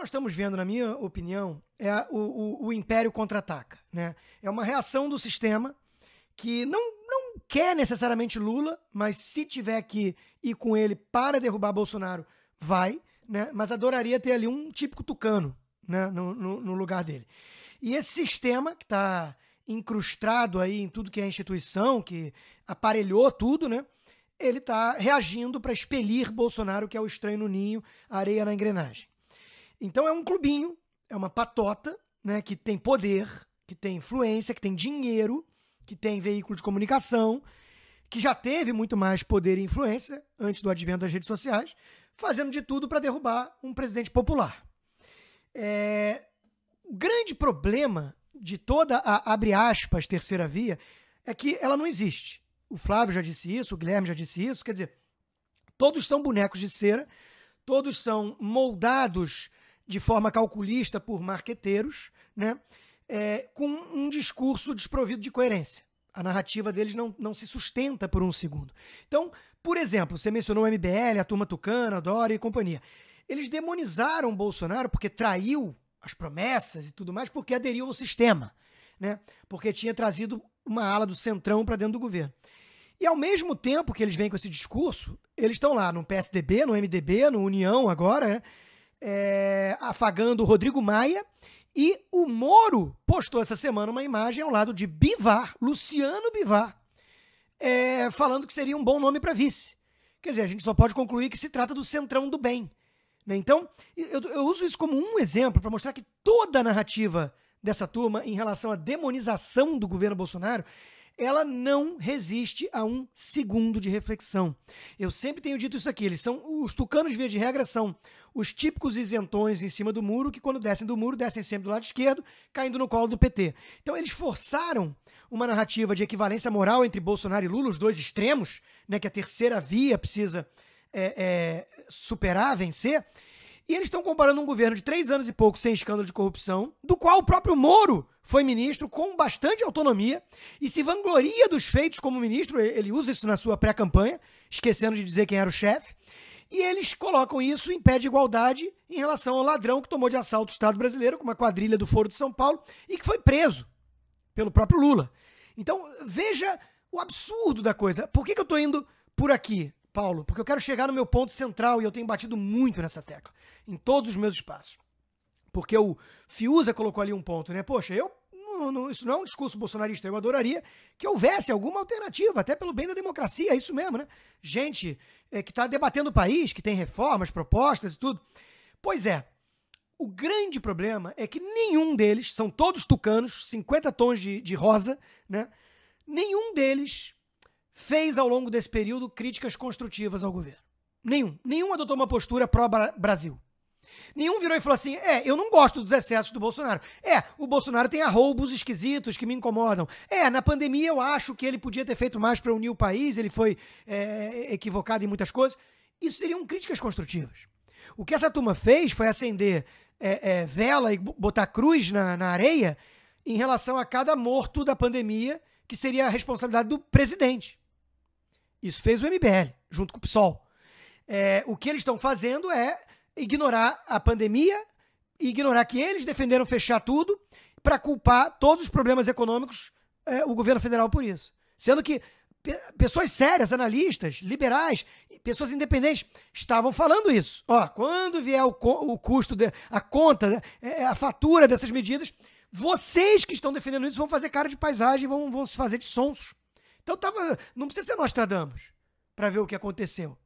nós estamos vendo, na minha opinião, é o Império contra-ataca, né? É uma reação do sistema que não quer necessariamente Lula, mas se tiver que ir com ele para derrubar Bolsonaro, vai, né? Mas adoraria ter ali um típico tucano, né? no lugar dele. E esse sistema que está incrustado aí em tudo que é instituição, que aparelhou tudo, né? Ele está reagindo para expelir Bolsonaro, que é o estranho no ninho, a areia na engrenagem. Então é um clubinho, é uma patota, né, que tem poder, que tem influência, que tem dinheiro, que tem veículo de comunicação, que já teve muito mais poder e influência antes do advento das redes sociais, fazendo de tudo para derrubar um presidente popular. O grande problema de toda a, abre aspas, terceira via, é que ela não existe. O Flávio já disse isso, o Guilherme já disse isso, quer dizer, todos são bonecos de cera, todos são moldados de forma calculista por marqueteiros, né? Com um discurso desprovido de coerência. A narrativa deles não se sustenta por um segundo. Então, por exemplo, você mencionou o MBL, a turma tucana, a Dória e companhia. Eles demonizaram Bolsonaro porque traiu as promessas e tudo mais, porque aderiu ao sistema, né? Porque tinha trazido uma ala do centrão para dentro do governo. E ao mesmo tempo que eles vêm com esse discurso, eles estão lá no PSDB, no MDB, no União agora, né? Afagando o Rodrigo Maia, e o Moro postou essa semana uma imagem ao lado de Bivar, Luciano Bivar, falando que seria um bom nome para vice. Quer dizer, a gente só pode concluir que se trata do centrão do bem, né? Então, eu uso isso como um exemplo para mostrar que toda a narrativa dessa turma em relação à demonização do governo Bolsonaro, ela não resiste a um segundo de reflexão. Eu sempre tenho dito isso aqui, os tucanos, via de regra, são os típicos isentões em cima do muro, que quando descem do muro, descem sempre do lado esquerdo, caindo no colo do PT. Então eles forçaram uma narrativa de equivalência moral entre Bolsonaro e Lula, os dois extremos, né, que a terceira via precisa superar, vencer, e eles estão comparando um governo de 3 anos e pouco sem escândalo de corrupção, do qual o próprio Moro foi ministro com bastante autonomia e se vangloria dos feitos como ministro, ele usa isso na sua pré-campanha, esquecendo de dizer quem era o chefe, e eles colocam isso em pé de igualdade em relação ao ladrão que tomou de assalto o Estado brasileiro com uma quadrilha do Foro de São Paulo e que foi preso pelo próprio Lula. Então, veja o absurdo da coisa. Por que eu estou indo por aqui, Paulo? Porque eu quero chegar no meu ponto central e eu tenho batido muito nessa tecla, em todos os meus espaços. Porque o Fiuza colocou ali um ponto, né? Poxa, isso não é um discurso bolsonarista, eu adoraria que houvesse alguma alternativa, até pelo bem da democracia, é isso mesmo, né? Gente que está debatendo o país, que tem reformas, propostas e tudo. Pois é, o grande problema é que nenhum deles, são todos tucanos, 50 tons de rosa, né? Nenhum deles fez ao longo desse período críticas construtivas ao governo. Nenhum adotou uma postura pró-Brasil. Nenhum virou e falou assim, eu não gosto dos excessos do Bolsonaro. O Bolsonaro tem arroubos esquisitos que me incomodam. Na pandemia eu acho que ele podia ter feito mais para unir o país, ele foi equivocado em muitas coisas. Isso seriam críticas construtivas. O que essa turma fez foi acender vela e botar cruz na areia em relação a cada morto da pandemia, que seria a responsabilidade do presidente. Isso fez o MBL, junto com o PSOL. O que eles estão fazendo é ignorar a pandemia, ignorar que eles defenderam fechar tudo para culpar todos os problemas econômicos o governo federal por isso. Sendo que pessoas sérias, analistas, liberais, pessoas independentes estavam falando isso. Quando vier o custo, a conta, a fatura dessas medidas, vocês que estão defendendo isso vão fazer cara de paisagem, vão se fazer de sonsos. Então não precisa ser Nostradamus para ver o que aconteceu.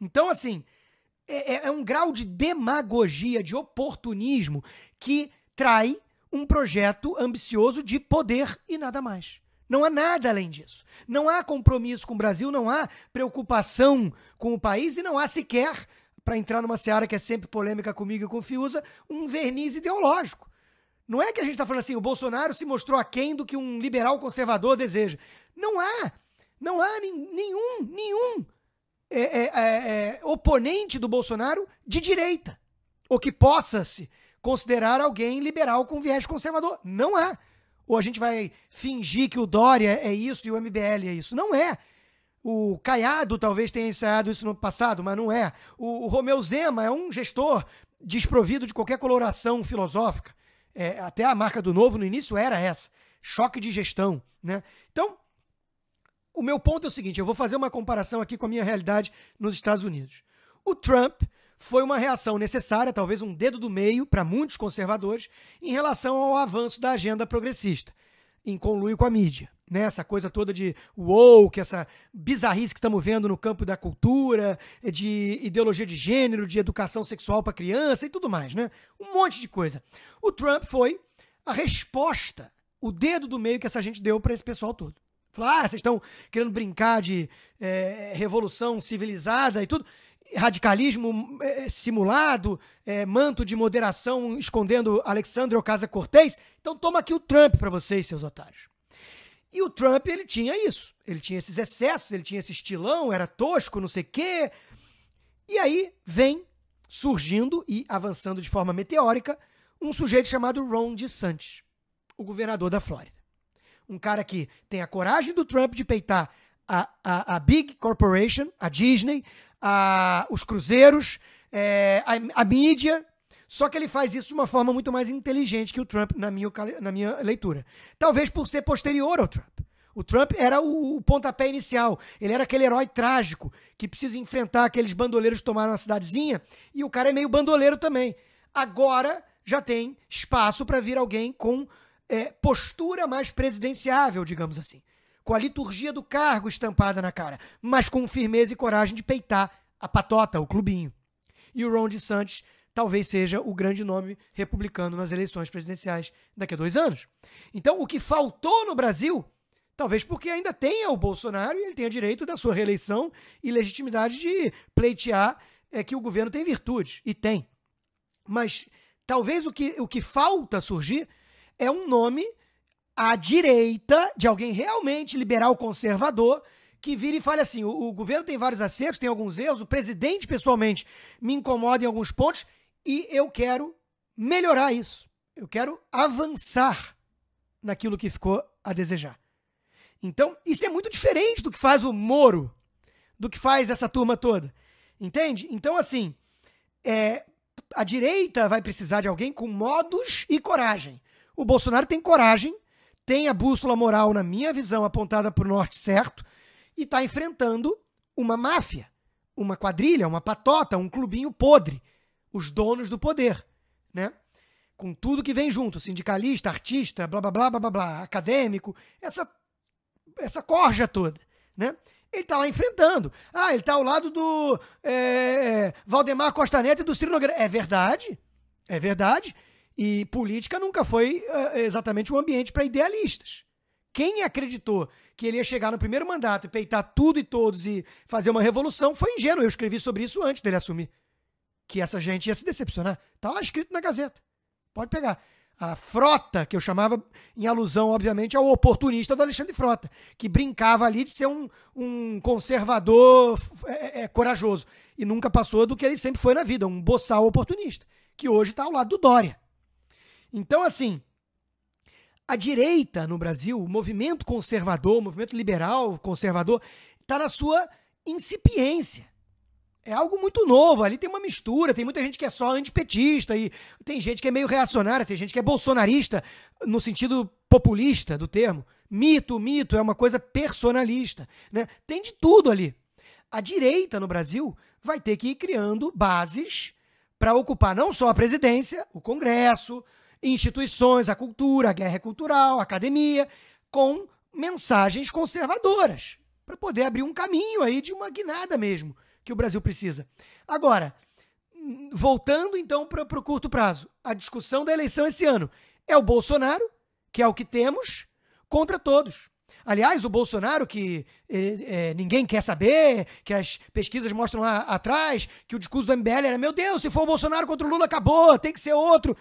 Então, assim, é um grau de demagogia, de oportunismo que trai um projeto ambicioso de poder e nada mais. Não há nada além disso. Não há compromisso com o Brasil, não há preocupação com o país e não há sequer, para entrar numa seara que é sempre polêmica comigo e com o Fiuza, um verniz ideológico. Não é que a gente está falando assim, o Bolsonaro se mostrou aquém do que um liberal conservador deseja. Não há nenhum oponente do Bolsonaro de direita, ou que possa se considerar alguém liberal com viés conservador. Não há. Ou a gente vai fingir que o Dória é isso e o MBL é isso. Não é. O Caiado talvez tenha ensaiado isso no passado, mas não é. O Romeu Zema é um gestor desprovido de qualquer coloração filosófica. Até a marca do Novo no início era essa, choque de gestão, né? Então, o meu ponto é o seguinte, eu vou fazer uma comparação aqui com a minha realidade nos Estados Unidos. O Trump foi uma reação necessária, talvez um dedo do meio para muitos conservadores, em relação ao avanço da agenda progressista, em conluio com a mídia. Né? Essa coisa toda de woke, essa bizarrice que estamos vendo no campo da cultura, de ideologia de gênero, de educação sexual para criança e tudo mais. Né? Um monte de coisa. O Trump foi a resposta, o dedo do meio que essa gente deu para esse pessoal todo. Falou, vocês estão querendo brincar de revolução civilizada e tudo. Radicalismo simulado, manto de moderação escondendo Alexandre Ocasio-Cortez. Então toma aqui o Trump para vocês, seus otários. E o Trump, ele tinha isso. Ele tinha esses excessos, ele tinha esse estilão, era tosco, não sei o quê. E aí vem surgindo e avançando de forma meteórica um sujeito chamado Ron DeSantis, o governador da Flórida. Um cara que tem a coragem do Trump de peitar a Big Corporation, a Disney, os cruzeiros, a mídia, só que ele faz isso de uma forma muito mais inteligente que o Trump, na minha leitura. Talvez por ser posterior ao Trump. O Trump era o pontapé inicial, ele era aquele herói trágico que precisa enfrentar aqueles bandoleiros que tomaram a cidadezinha, e o cara é meio bandoleiro também. Agora já tem espaço para vir alguém com postura mais presidenciável, digamos assim. Com a liturgia do cargo estampada na cara, mas com firmeza e coragem de peitar a patota, o clubinho. E o Ron DeSantis talvez seja o grande nome republicano nas eleições presidenciais daqui a 2 anos. Então, o que faltou no Brasil, talvez porque ainda tenha o Bolsonaro e ele tenha direito da sua reeleição e legitimidade de pleitear que o governo tem virtudes, e tem. Mas talvez o que falta surgir é um nome à direita de alguém realmente liberal conservador que vira e fale assim, o governo tem vários acertos, tem alguns erros, o presidente pessoalmente me incomoda em alguns pontos e eu quero melhorar isso. Eu quero avançar naquilo que ficou a desejar. Então, isso é muito diferente do que faz o Moro, do que faz essa turma toda. Entende? Então, assim, a direita vai precisar de alguém com modos e coragem. O Bolsonaro tem coragem, tem a bússola moral, na minha visão, apontada para o norte certo, e está enfrentando uma máfia, uma quadrilha, uma patota, um clubinho podre, os donos do poder, né? Com tudo que vem junto, sindicalista, artista, blá, blá, blá, blá, blá, blá, acadêmico, essa corja toda, né? Ele está lá enfrentando. Ele está ao lado do Valdemar Costa Neto e do Ciro Nogueira. É verdade, é verdade. E política nunca foi exatamente um ambiente para idealistas. Quem acreditou que ele ia chegar no primeiro mandato e peitar tudo e todos e fazer uma revolução foi ingênuo. Eu escrevi sobre isso antes dele assumir. Que essa gente ia se decepcionar. Está lá escrito na Gazeta. Pode pegar. A Frota, que eu chamava em alusão, obviamente, ao oportunista do Alexandre Frota, que brincava ali de ser um conservador corajoso. E nunca passou do que ele sempre foi na vida, um boçal oportunista, que hoje está ao lado do Dória. Então, assim, a direita no Brasil, o movimento conservador, o movimento liberal conservador, está na sua incipiência. É algo muito novo, ali tem uma mistura, tem muita gente que é só antipetista, e tem gente que é meio reacionária, tem gente que é bolsonarista, no sentido populista do termo. Mito é uma coisa personalista, né? Tem de tudo ali. A direita no Brasil vai ter que ir criando bases para ocupar não só a presidência, o Congresso, instituições, a cultura, a guerra cultural, a academia, com mensagens conservadoras, para poder abrir um caminho aí de uma guinada mesmo, que o Brasil precisa. Agora, voltando então para o curto prazo, a discussão da eleição esse ano é o Bolsonaro, que é o que temos, contra todos. Aliás, o Bolsonaro, que ninguém quer saber, que as pesquisas mostram lá atrás, que o discurso do MBL era, meu Deus, se for o Bolsonaro contra o Lula, acabou, tem que ser outro.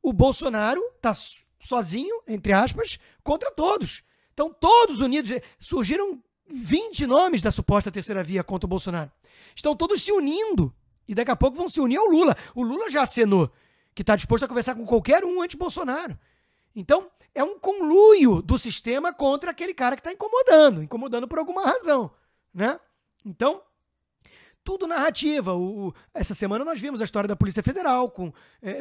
O Bolsonaro está sozinho, entre aspas, contra todos. Então, todos unidos, surgiram 20 nomes da suposta terceira via contra o Bolsonaro. Estão todos se unindo e daqui a pouco vão se unir ao Lula. O Lula já acenou que está disposto a conversar com qualquer um anti-Bolsonaro. Então, é um conluio do sistema contra aquele cara que está incomodando por alguma razão, né? Então, tudo narrativa. Essa semana nós vimos a história da Polícia Federal,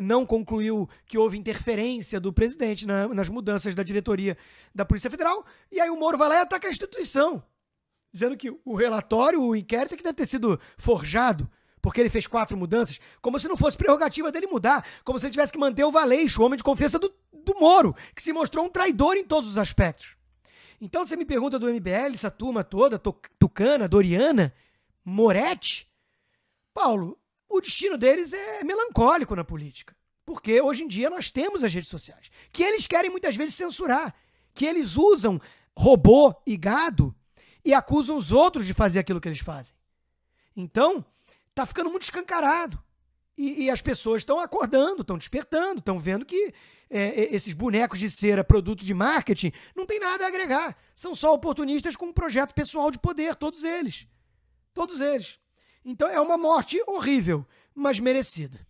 não concluiu que houve interferência do presidente nas mudanças da diretoria da Polícia Federal, e aí o Moro vai lá e ataca a instituição, dizendo que o relatório, o inquérito, é que deve ter sido forjado, porque ele fez 4 mudanças, como se não fosse prerrogativa dele mudar, como se ele tivesse que manter o Valeixo, o homem de confiança do Moro, que se mostrou um traidor em todos os aspectos. Então você me pergunta do MBL, essa turma toda, Tucana, Doriana, Moretti, Paulo, o destino deles é melancólico na política, porque hoje em dia nós temos as redes sociais, que eles querem muitas vezes censurar, que eles usam robô e gado e acusam os outros de fazer aquilo que eles fazem. Então, tá ficando muito escancarado. E as pessoas estão acordando, estão despertando, estão vendo que esses bonecos de cera, produto de marketing, não tem nada a agregar. São só oportunistas com um projeto pessoal de poder, todos eles. Todos eles. Então é uma morte horrível, mas merecida.